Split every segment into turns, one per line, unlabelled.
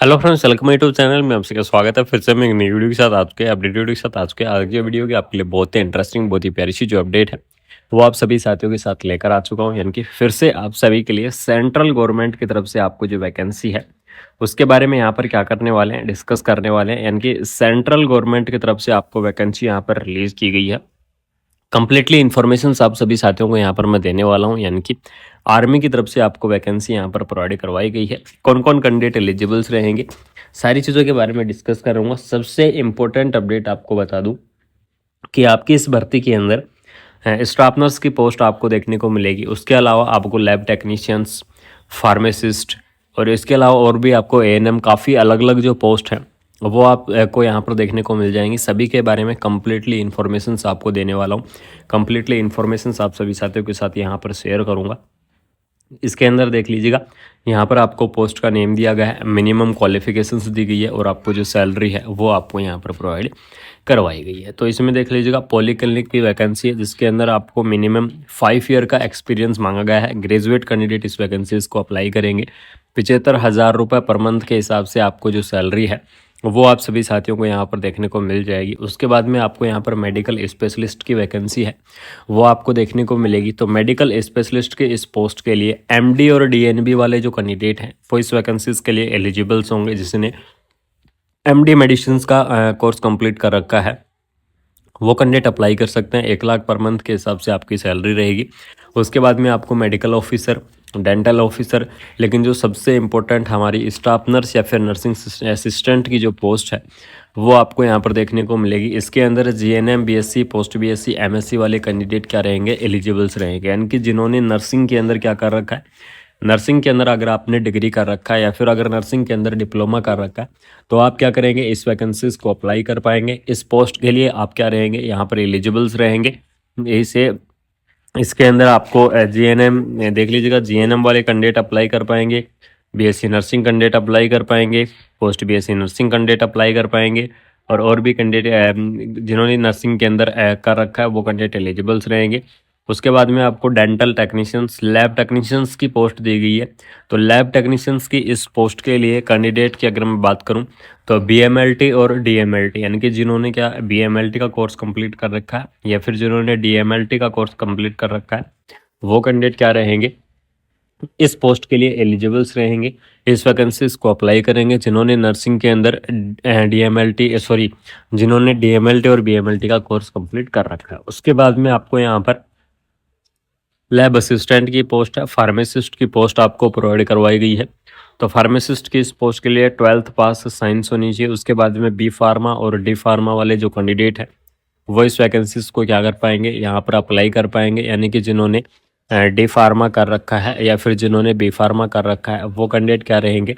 Hello friends, welcome YouTube channel में आप सबका स्वागत है। फिर से मैं एक नई वीडियो के साथ आ चुके हैं, अपडेट वीडियो के साथ आ चुके हैं। आज की वीडियो की आपके लिए बहुत ही इंटरेस्टिंग, बहुत ही प्यारी सी जो अपडेट है वो आप सभी साथियों के साथ लेकर आ चुका हूं। यानी कि फिर से आप सभी के लिए सेंट्रल गवर्नमेंट की तरफ से आपको जो वैकेंसी है उसके बारे में यहाँ पर क्या करने वाले हैं, डिस्कस करने वाले हैं। यानी कि सेंट्रल गवर्नमेंट की तरफ से आपको वैकेंसी यहाँ पर रिलीज की गई है। कंप्लीटली इन्फॉर्मेशन आप सभी साथियों को यहाँ पर मैं देने वाला हूँ। यानी कि आर्मी की तरफ से आपको वैकेंसी यहाँ पर प्रोवाइड करवाई गई है। कौन कौन कैंडिडेट एलिजिबल्स रहेंगे, सारी चीज़ों के बारे में डिस्कस करूँगा। सबसे इम्पोर्टेंट अपडेट आपको बता दूँ कि आपकी इस भर्ती के अंदर स्टाफ नर्स की पोस्ट आपको देखने को मिलेगी। उसके अलावा आपको लैब टेक्नीशियंस, फार्मासिस्ट और इसके अलावा और भी आपको एएनएम, काफ़ी अलग अलग जो पोस्ट हैं वो आपको यहाँ पर देखने को मिल जाएंगी। सभी के बारे में कम्प्लीटली इन्फॉर्मेशन आपको देने वाला हूँ। कम्प्लीटली इन्फॉर्मेशन आप सभी साथियों के साथ यहाँ पर शेयर करूँगा। इसके अंदर देख लीजिएगा, यहाँ पर आपको पोस्ट का नेम दिया गया है, मिनिमम क्वालिफिकेशंस दी गई है और आपको जो सैलरी है वो आपको यहाँ पर प्रोवाइड करवाई गई है। तो इसमें देख लीजिएगा, पॉलीक्लिनिक की वैकेंसी है जिसके अंदर आपको मिनिमम 5 ईयर का एक्सपीरियंस मांगा गया है। ग्रेजुएट कैंडिडेट इस वैकेंसीज को अप्लाई करेंगे। 75,000 रुपये पर मंथ के हिसाब से आपको जो सैलरी है वो आप सभी साथियों को यहाँ पर देखने को मिल जाएगी। उसके बाद में आपको यहाँ पर मेडिकल स्पेशलिस्ट की वैकेंसी है वो आपको देखने को मिलेगी। तो मेडिकल स्पेशलिस्ट के इस पोस्ट के लिए एमडी और डीएनबी वाले जो कैंडिडेट हैं वो इस वैकेंसीज के लिए एलिजिबल्स होंगे। जिसने एमडी मेडिसिन का कोर्स कंप्लीट कर रखा है वो कैंडिडेट अप्लाई कर सकते हैं। 1 लाख पर मंथ के हिसाब से आपकी सैलरी रहेगी। उसके बाद में आपको मेडिकल ऑफिसर, डेंटल ऑफिसर, लेकिन जो सबसे इम्पोर्टेंट हमारी स्टाफ नर्स या फिर नर्सिंग असिस्टेंट की जो पोस्ट है वो आपको यहाँ पर देखने को मिलेगी। इसके अंदर GNM, BSc, post BSc, MSc वाले कैंडिडेट क्या रहेंगे, एलिजिबल्स रहेंगे। यानी कि जिन्होंने नर्सिंग के अंदर क्या कर रखा है, नर्सिंग के अंदर अगर आपने डिग्री कर रखा है या फिर अगर नर्सिंग के अंदर डिप्लोमा कर रखा है तो आप क्या करेंगे, इस वैकेंसीज को अप्लाई कर पाएंगे। इस पोस्ट के लिए आप क्या रहेंगे, यहाँ पर एलिजिबल्स रहेंगे। इसे इसके अंदर आपको जीएनएम देख लीजिएगा, जीएनएम वाले कैंडिडेट अप्लाई कर पाएंगे, बीएससी नर्सिंग कैंडिडेट अप्लाई कर पाएंगे, post BSc nursing candidate apply कर पाएंगे और भी कैंडिडेट जिन्होंने नर्सिंग के अंदर कर रखा है वो कैंडिडेट एलिजिबल्स रहेंगे। उसके बाद में आपको डेंटल टेक्नीशियंस, लैब टेक्नीशियंस की पोस्ट दी गई है। तो लैब टेक्नीशियंस की इस पोस्ट के लिए कैंडिडेट की अगर मैं बात करूं तो बीएमएलटी और डीएमएलटी, यानी कि जिन्होंने क्या बीएमएलटी का कोर्स कंप्लीट कर रखा है या फिर जिन्होंने डीएमएलटी का कोर्स कंप्लीट कर रखा है वो कैंडिडेट क्या रहेंगे, इस पोस्ट के लिए एलिजिबल्स रहेंगे। इस वैकेंसीज को अप्लाई करेंगे जिन्होंने नर्सिंग के अंदर जिन्होंने डीएमएलटी और बीएमएलटी का कोर्स कंप्लीट कर रखा है। उसके बाद में आपको यहाँ पर लैब असिस्टेंट की पोस्ट है, फार्मासिस्ट की पोस्ट आपको प्रोवाइड करवाई गई है। तो फार्मासिस्ट की इस पोस्ट के लिए 12th पास साइंस होनी चाहिए। उसके बाद में बी फार्मा और डी फार्मा वाले जो कैंडिडेट हैं वो इस वैकेंसीज को क्या कर पाएंगे, यहाँ पर अप्लाई कर पाएंगे। यानी कि जिन्होंने डी फार्मा कर रखा है या फिर जिन्होंने बी फार्मा कर रखा है वो कैंडिडेट क्या रहेंगे,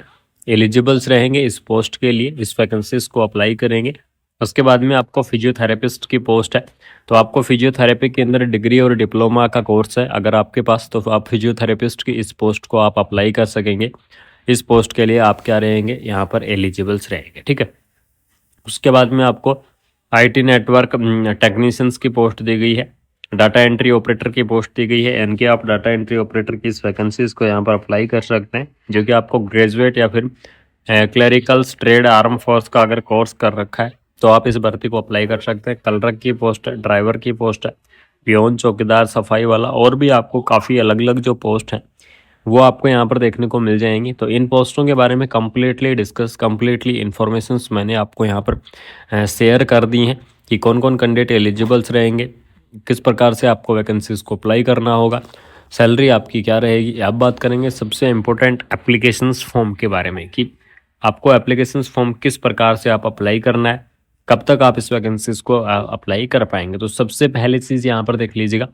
एलिजिबल्स रहेंगे इस पोस्ट के लिए, इस वैकेंसीज को अप्लाई करेंगे। उसके बाद में आपको फिजियोथेरेपिस्ट की पोस्ट है। तो आपको फिजियोथेरेपी के अंदर डिग्री और डिप्लोमा का कोर्स है अगर आपके पास, तो आप फिजियोथेरेपिस्ट की इस पोस्ट को आप अप्लाई कर सकेंगे। इस पोस्ट के लिए आप क्या रहेंगे, यहाँ पर एलिजिबल्स रहेंगे। ठीक है। उसके बाद में आपको आईटी नेटवर्क टेक्नीशियंस की पोस्ट दी गई है, डाटा एंट्री ऑपरेटर की पोस्ट दी गई है। यानी कि आप डाटा एंट्री ऑपरेटर की इस वैकेंसीज को यहाँ पर अप्लाई कर सकते हैं, जो कि आपको ग्रेजुएट या फिर क्लरिकल्स, ट्रेड, आर्म फोर्स का अगर कोर्स कर रखा है तो आप इस भर्ती को अप्लाई कर सकते हैं। कलरक की पोस्ट है, ड्राइवर की पोस्ट है, पियोन, चौकीदार, सफाई वाला, और भी आपको काफ़ी अलग अलग जो पोस्ट हैं वो आपको यहाँ पर देखने को मिल जाएंगी। तो इन पोस्टों के बारे में कम्प्लीटली इन्फॉर्मेशंस मैंने आपको यहाँ पर शेयर कर दी हैं कि कौन कौन कैंडिडेट एलिजिबल्स रहेंगे, किस प्रकार से आपको वैकेंसीज को अप्लाई करना होगा, सैलरी आपकी क्या रहेगी। अब बात करेंगे सबसे इम्पोर्टेंट एप्लीकेशंस फॉर्म के बारे में कि आपको एप्लीकेशंस फॉर्म किस प्रकार से आप अप्लाई करना है, कब तक आप इस वैकेंसीज को अप्लाई कर पाएंगे। तो सबसे पहली चीज़ यहाँ पर देख लीजिएगा,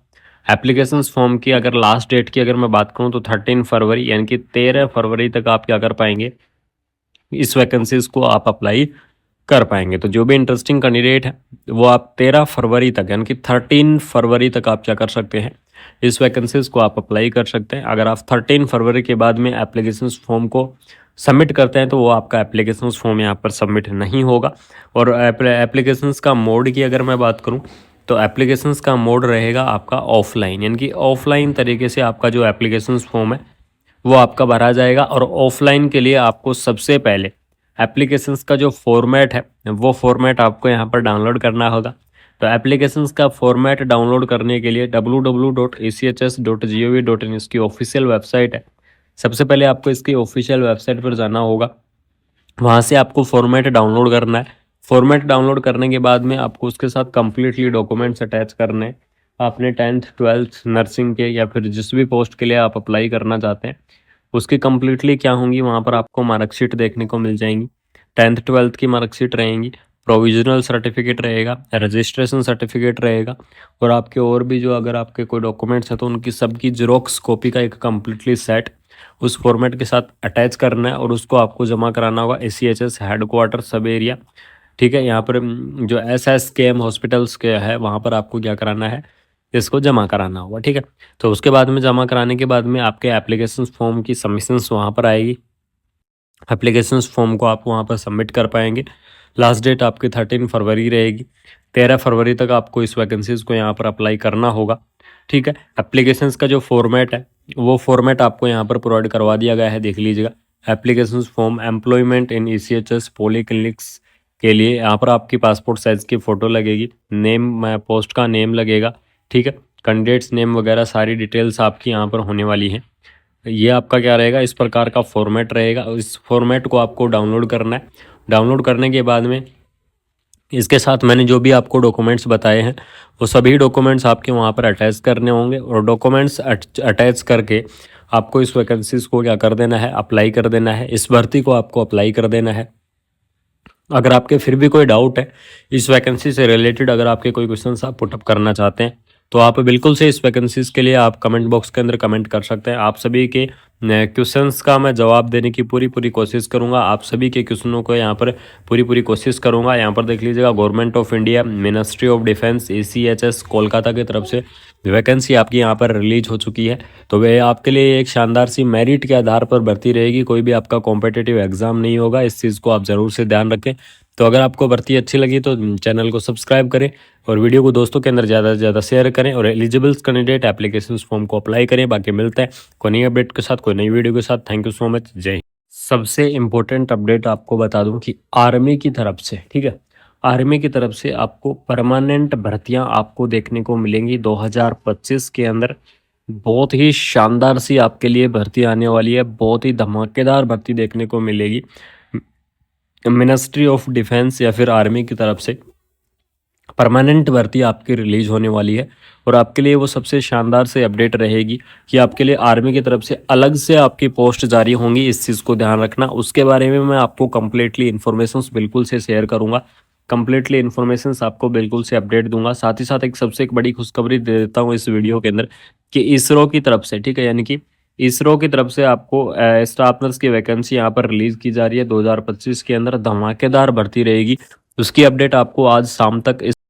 एप्लीकेशंस फॉर्म की अगर लास्ट डेट की अगर मैं बात करूँ तो 13 फरवरी, यानी कि 13 फरवरी तक आप क्या कर पाएंगे, इस वैकेंसीज को आप अप्लाई कर पाएंगे। तो जो भी इंटरेस्टिंग कैंडिडेट है वो आप 13 फरवरी तक, यानी कि 13 फरवरी तक आप क्या कर सकते हैं, इस वैकेंसीज को आप अप्लाई कर सकते हैं। अगर आप 13 फरवरी के बाद में एप्लीकेशंस फॉर्म को सबमिट करते हैं तो वो आपका एप्लीकेशंस फॉर्म यहाँ पर सबमिट नहीं होगा। और एप्लीकेशंस का मोड की अगर मैं बात करूँ तो एप्लीकेशंस का मोड रहेगा आपका ऑफलाइन, यानी कि ऑफलाइन तरीके से आपका जो एप्लीकेशंस फॉर्म है वो आपका भरा जाएगा। और ऑफलाइन के लिए आपको सबसे पहले एप्लीकेशंस का जो फॉर्मेट है वो फॉर्मेट आपको यहाँ पर डाउनलोड करना होगा। तो एप्लीकेशंस का फॉर्मेट डाउनलोड करने के लिए www.acchs.gov.in इसकी ऑफिशियल वेबसाइट है। सबसे पहले आपको इसकी ऑफिशियल वेबसाइट पर जाना होगा, वहाँ से आपको फॉर्मेट डाउनलोड करना है। फॉर्मेट डाउनलोड करने के बाद में आपको उसके साथ कंप्लीटली डॉक्यूमेंट्स अटैच करने हैं। आपने 10th 12th नर्सिंग के या फिर जिस भी पोस्ट के लिए आप अप्लाई करना चाहते हैं उसकी कंप्लीटली क्या होंगी, वहाँ पर आपको मार्कशीट देखने को मिल जाएंगी। 10th 12th की मार्कशीट रहेंगी, प्रोविजनल सर्टिफिकेट रहेगा, रजिस्ट्रेशन सर्टिफिकेट रहेगा, और आपके और भी जो अगर आपके कोई डॉक्यूमेंट्स हैं तो उनकी सबकी जेरोक्स कॉपी का एक कम्प्लीटली सेट उस फॉर्मेट के साथ अटैच करना है और उसको आपको जमा कराना होगा ACHS हेडक्वार्टर सब एरिया। ठीक है, यहाँ पर जो SSKM हॉस्पिटल्स के है वहाँ पर आपको क्या कराना है, इसको जमा कराना होगा। ठीक है, तो उसके बाद में जमा कराने के बाद में आपके एप्लीकेशन फॉर्म की सबमिशंस वहाँ पर आएगी। एप्लीकेशन फॉर्म को आप वहाँ पर सबमिट कर पाएंगे। लास्ट डेट आपकी 13 फरवरी रहेगी। 13 फरवरी तक आपको इस वैकेंसीज़ को यहाँ पर अप्लाई करना होगा। ठीक है, एप्लीकेशंस का जो फॉर्मेट है वो फॉर्मेट आपको यहाँ पर प्रोवाइड करवा दिया गया है, देख लीजिएगा। Application form employment in ECHS polyclinics के लिए यहाँ पर आपकी पासपोर्ट साइज़ की फ़ोटो लगेगी, नेम पोस्ट का नेम लगेगा। ठीक है, कैंडिडेट्स नेम वगैरह सारी डिटेल्स आपकी यहाँ पर होने वाली हैं। ये आपका क्या रहेगा, इस प्रकार का फॉर्मेट रहेगा। इस फॉर्मेट को आपको डाउनलोड करना है। डाउनलोड करने के बाद में इसके साथ मैंने जो भी आपको डॉक्यूमेंट्स बताए हैं वो सभी डॉक्यूमेंट्स आपके वहाँ पर अटैच करने होंगे, और डॉक्यूमेंट्स अटैच करके आपको इस वैकेंसीज़ को क्या कर देना है, अप्लाई कर देना है। इस भर्ती को आपको अप्लाई कर देना है। अगर आपके फिर भी कोई डाउट है इस वैकेंसी से रिलेटेड, अगर आपके कोई क्वेश्चंस आप पुटअप करना चाहते हैं तो आप बिल्कुल से इस वैकेंसीज़ के लिए आप कमेंट बॉक्स के अंदर कमेंट कर सकते हैं। आप सभी के क्वेश्चंस का मैं जवाब देने की पूरी कोशिश करूंगा। आप सभी के क्वेश्चनों को यहाँ पर पूरी कोशिश करूंगा। यहाँ पर देख लीजिएगा, government of India, ministry of defence, ACHS Kolkata की तरफ से वैकेंसी आपकी यहाँ पर रिलीज हो चुकी है। तो वह आपके लिए एक शानदार सी मेरिट के आधार पर भर्ती रहेगी, कोई भी आपका कॉम्पिटिटिव एग्जाम नहीं होगा। इस चीज़ को आप ज़रूर से ध्यान रखें। तो अगर आपको भर्ती अच्छी लगी तो चैनल को सब्सक्राइब करें और वीडियो को दोस्तों के अंदर ज़्यादा से ज़्यादा शेयर करें, और एलिजिबल कैंडिडेट एप्लीकेशन फॉर्म को अप्लाई करें। बाकी मिलता है कोई नई अपडेट के साथ, कोई नई वीडियो के साथ। थैंक यू सो मच, जय हिंद। सबसे इम्पोर्टेंट अपडेट आपको बता दूं कि आर्मी की तरफ से, ठीक है, आर्मी की तरफ से आपको परमानेंट भर्तियां आपको देखने को मिलेंगी 2025 के अंदर। बहुत ही शानदार सी आपके लिए भर्ती आने वाली है, बहुत ही धमाकेदार भर्ती देखने को मिलेगी मिनिस्ट्री ऑफ डिफेंस या फिर आर्मी की तरफ से। परमानेंट भर्ती आपकी रिलीज होने वाली है, और आपके लिए वो सबसे शानदार से अपडेट रहेगी कि आपके लिए आर्मी की तरफ से अलग से आपकी पोस्ट जारी होंगी। इस चीज़ को ध्यान रखना। उसके बारे में मैं आपको कम्प्लीटली इन्फॉर्मेशन बिल्कुल से शेयर करूंगा, कम्प्लीटली इन्फॉर्मेशन आपको बिल्कुल से अपडेट दूंगा। साथ ही साथ एक बड़ी खुशखबरी दे देता हूँ इस वीडियो के अंदर कि इसरो की तरफ से, ठीक है, यानी कि इसरो की तरफ से आपको स्टाफ नर्स की वैकेंसी यहाँ पर रिलीज की जा रही है 2025 के अंदर। धमाकेदार भर्ती रहेगी, उसकी अपडेट आपको आज शाम तक